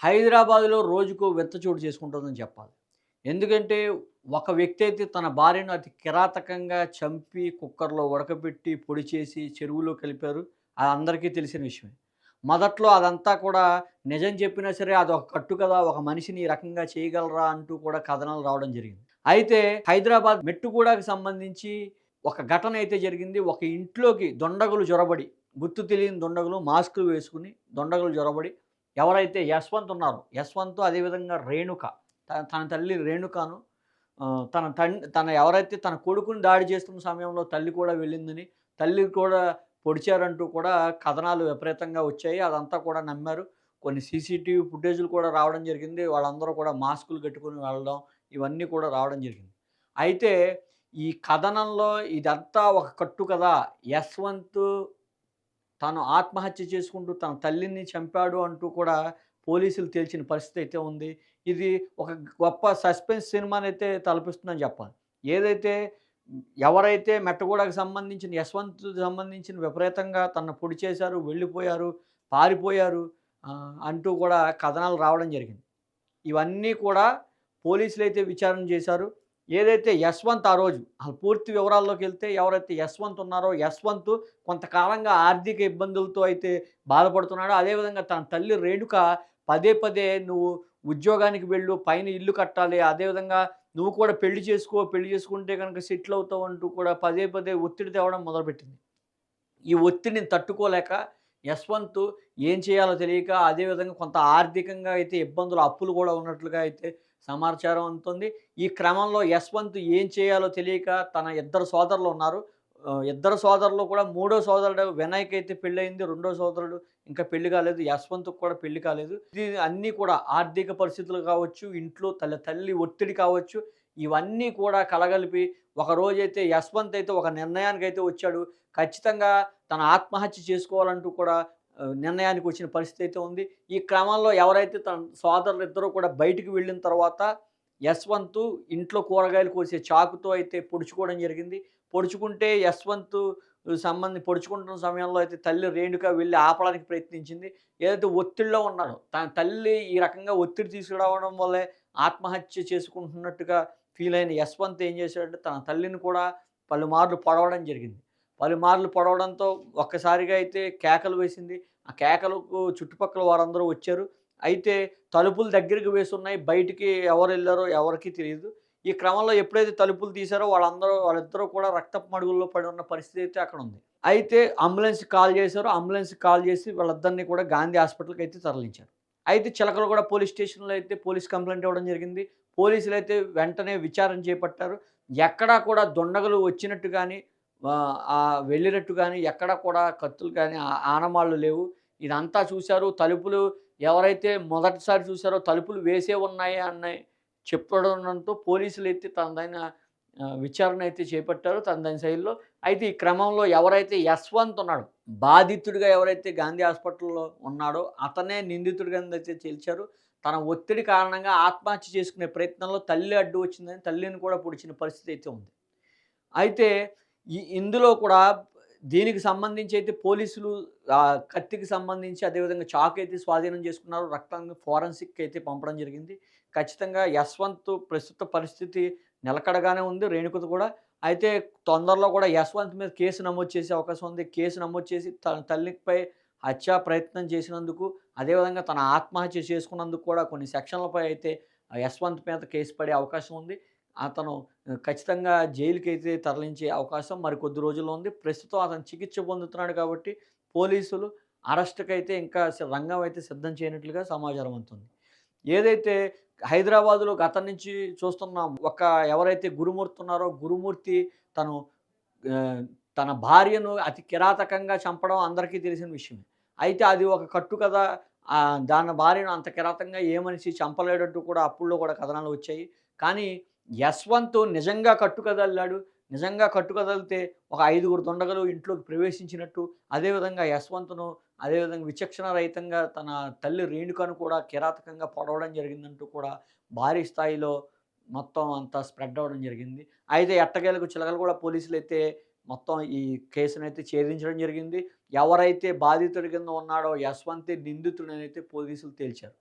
హైదరాబాద్‌లో రోజుకో వింత చోటు చేసుకుంటుందని చెప్పాలి. ఎందుకంటే, ఒక వ్యక్తి అయితే తన భార్యను అతి కిరాతకంగా చంపి, కుక్కర్‌లో ఉడకబెట్టి, పొడి చేసి, చెరువులో కలిపారు. అది అందరికీ తెలిసిన విషయమే. మొదట్లో అదంతా కూడా నిజం చెప్పినా సరే, అదొక కట్టు కథ. ఒక మనిషిని ఈ రకంగా చేయగలరా అంటూ కూడా కథనాలు రావడం జరిగింది. అయితే హైదరాబాద్ మెట్టుగూడకు సంబంధించి ఒక ఘటన అయితే జరిగింది. ఒక ఇంట్లోకి దుండగులు జొరబడి, గుర్తు తెలియని దుండగులు మాస్కులు వేసుకొని, దుండగులు జొరబడి ఎవరైతే యశ్వంత్ ఉన్నారో, యశ్వంత్ అదేవిధంగా రేణుక, తన తల్లి రేణుకను తన ఎవరైతే తన కొడుకుని దాడి చేస్తున్న సమయంలో తల్లి కూడా వెళ్ళిందని, తల్లి కూడా పొడిచారంటూ కూడా కథనాలు విపరీతంగా వచ్చాయి. అదంతా కూడా నమ్మారు. కొన్ని సీసీటీవీ ఫుటేజులు కూడా రావడం జరిగింది. వాళ్ళందరూ కూడా మాస్కులు కట్టుకొని వెళ్ళడం, ఇవన్నీ కూడా రావడం జరిగింది. అయితే ఈ కథనంలో ఇదంతా ఒక కట్టు కథ. యశ్వంత్ తను ఆత్మహత్య చేసుకుంటూ తన తల్లిని చంపాడు అంటూ కూడా పోలీసులు తేల్చిన పరిస్థితి అయితే ఉంది. ఇది ఒక గొప్ప సస్పెన్స్ సినిమానైతే తలపిస్తుందని చెప్పాలి. ఏదైతే ఎవరైతే మెట్టగూడకు సంబంధించిన యశ్వంత్ సంబంధించిన విపరీతంగా తనను పొడి చేశారు, వెళ్ళిపోయారు, పారిపోయారు అంటూ కూడా కథనాలు రావడం జరిగింది. ఇవన్నీ కూడా పోలీసులైతే విచారణ చేశారు. ఏదైతే యశ్వంత్ ఆ రోజు పూర్తి వివరాల్లోకెళ్తే ఎవరైతే యశ్వంత్ ఉన్నారో, యశ్వంత్ కొంతకాలంగా ఆర్థిక ఇబ్బందులతో అయితే బాధపడుతున్నాడో, అదేవిధంగా తన తల్లి రేణుక పదే పదే "నువ్వు ఉద్యోగానికి వెళ్ళు, పైన ఇల్లు కట్టాలి, అదేవిధంగా నువ్వు కూడా పెళ్లి చేసుకో, పెళ్లి చేసుకుంటే గనక సెటిల్ అవుతావు" అంటూ కూడా పదే పదే ఒత్తిడి తేవడం మొదలుపెట్టింది. ఈ ఒత్తిడిని తట్టుకోలేక యశ్వంత్ ఏం చేయాలో తెలియక, అదేవిధంగా కొంత ఆర్థికంగా అయితే ఇబ్బందులు, అప్పులు కూడా ఉన్నట్లుగా అయితే సమాచారం అందుతుంది. ఈ క్రమంలో యశ్వంత్ ఏం చేయాలో తెలియక తన ఇద్దరు సోదరులు ఉన్నారు. ఇద్దరు సోదరులు కూడా మూడో సోదరుడు వినయ్‌కి అయితే పెళ్ళయింది. రెండో సోదరుడు ఇంకా పెళ్లి కాలేదు. యశ్వంత్‌కి కూడా పెళ్లి కాలేదు. ఇది అన్నీ కూడా ఆర్థిక పరిస్థితులు కావచ్చు, ఇంట్లో తల్లి ఒత్తిడి కావచ్చు, ఇవన్నీ కూడా కలగలిపి ఒకరోజైతే యశ్వంత్ అయితే ఒక నిర్ణయానికైతే వచ్చాడు. ఖచ్చితంగా తన ఆత్మహత్య చేసుకోవాలంటూ కూడా నిర్ణయానికి వచ్చిన పరిస్థితి అయితే ఉంది. ఈ క్రమంలో ఎవరైతే తన సోదరులిద్దరూ కూడా బయటికి వెళ్ళిన తర్వాత యశ్వంత్ ఇంట్లో కూరగాయలు కోసే చాకుతో అయితే పొడుచుకోవడం జరిగింది. పొడుచుకుంటే యశ్వంత్ పొడుచుకుంటున్న సమయంలో అయితే తల్లి రేణుక వెళ్లి ఆపడానికి ప్రయత్నించింది. ఏదైతే ఒత్తిడిలో ఉన్నాడో తన తల్లి ఈ రకంగా ఒత్తిడి తీసుకురావడం వల్లే ఆత్మహత్య చేసుకుంటున్నట్టుగా ఫీల్ అయిన యశ్వంత్ ఏం చేశాడంటే తన తల్లిని కూడా పలుమార్లు పొడవడం జరిగింది. పలుమార్లు పొడవడంతో ఒక్కసారిగా అయితే కేకలు వేసింది. ఆ కేకలకు చుట్టుపక్కల వారందరూ వచ్చారు. అయితే తలుపులు దగ్గరికి వేసున్నాయి. బయటికి ఎవరెళ్లారో ఎవరికీ తెలీదు. ఈ క్రమంలో ఎప్పుడైతే తలుపులు తీశారో వాళ్ళిద్దరూ కూడా రక్తపు మడుగుల్లో పడి ఉన్న పరిస్థితి అయితే అక్కడుంది. అయితే అంబులెన్స్‌కి కాల్ చేశారు. అంబులెన్స్‌కి కాల్ చేసి వాళ్ళిద్దరిని కూడా గాంధీ హాస్పిటల్‌కయితే తరలించారు. అయితే చిలకలగూడ పోలీస్ స్టేషన్‌లో అయితే పోలీస్ కంప్లెయింట్ ఇవ్వడం జరిగింది. పోలీసులైతే వెంటనే విచారణ చేపట్టారు. ఎక్కడా కూడా దుండగులు వచ్చినట్టు గాని, వెళ్ళినట్టు గాని, ఎక్కడా కూడా కత్తులు గాని, ఆనమాళ్ళు లేవు. ఇదంతా చూశారు. తలుపులు ఎవరైతే మొదటిసారి చూసారో తలుపులు వేసే ఉన్నాయి అని చెప్పడంతో పోలీసులైతే తనదైన విచారణ అయితే చేపట్టారు తనదైన శైలిలో. అయితే ఈ క్రమంలో ఎవరైతే యశ్వంత్ ఉన్నాడో, బాధితుడిగా ఎవరైతే గాంధీ హాస్పిటల్‌లో ఉన్నాడో అతనే నిందితుడి కిందైతే తేల్చారు. తన ఒత్తిడి కారణంగా ఆత్మహత్య చేసుకునే ప్రయత్నంలో తల్లి అడ్డు వచ్చిందని తల్లిని కూడా పొడిచిన పరిస్థితి అయితే ఉంది. అయితే ఇందులో కూడా దీనికి సంబంధించి అయితే పోలీసులు కత్తికి సంబంధించి అదేవిధంగా చాకు అయితే స్వాధీనం చేసుకున్నారు. రక్తాన్ని ఫోరెన్సిక్‌కి అయితే పంపడం జరిగింది. ఖచ్చితంగా యశ్వంత్ ప్రస్తుత పరిస్థితి నిలకడగానే ఉంది. రేణుకది కూడా. అయితే తొందరలో కూడా యశ్వంత్ మీద కేసు నమోదు చేసే అవకాశం ఉంది. కేసు నమోదు చేసి తన తల్లిపై హత్యా ప్రయత్నం చేసినందుకు, అదేవిధంగా తన ఆత్మహత్య చేసుకున్నందుకు కూడా కొన్ని సెక్షన్లపై అయితే యశ్వంత్ మీద కేసు పడే అవకాశం ఉంది. అతను ఖచ్చితంగా జైలుకైతే తరలించే అవకాశం మరికొద్ది రోజుల్లో ఉంది. ప్రస్తుతం అతను చికిత్స పొందుతున్నాడు కాబట్టి పోలీసులు అరెస్ట్‌కైతే ఇంకా రంగం అయితే సిద్ధం చేయనట్లుగా సమాచారం అందుతుంది. ఏదైతే హైదరాబాద్‌లో గతం నుంచి చూస్తున్నాం. ఎవరైతే గురుమూర్తి ఉన్నారో గురుమూర్తి తను ఆహ్, తన భార్యను అతి కిరాతకంగా చంపడం అందరికీ తెలిసిన విషయమే. అయితే అది ఒక కట్టు కథ. దాని భార్యను అంత కిరాతకంగా ఏ మనిషి చంపలేడంటూ కూడా అప్పుల్లో కూడా కథనాలు వచ్చాయి. కానీ యశ్వంత్ నిజంగా కట్టుకదల్లాడు. నిజంగా కట్టుకదలితే ఒక 5గురు దుండగులు ఇంట్లోకి ప్రవేశించినట్టు, అదేవిధంగా యశ్వంత్‌ను అదేవిధంగా విచక్షణ రహితంగా తన తల్లి రేణుకను కూడా కిరాతకంగా పొడవడం జరిగిందంటూ కూడా భారీ స్థాయిలో మొత్తం అంతా స్ప్రెడ్ అవ్వడం జరిగింది. అయితే ఎట్టకేలకు చిలకలగూడ పోలీసులైతే మొత్తం ఈ కేసునైతే ఛేదించడం జరిగింది. ఎవరైతే బాధితుడి కింద ఉన్నాడో యశ్వంతే నిందితుడనైతే పోలీసులు తేల్చారు.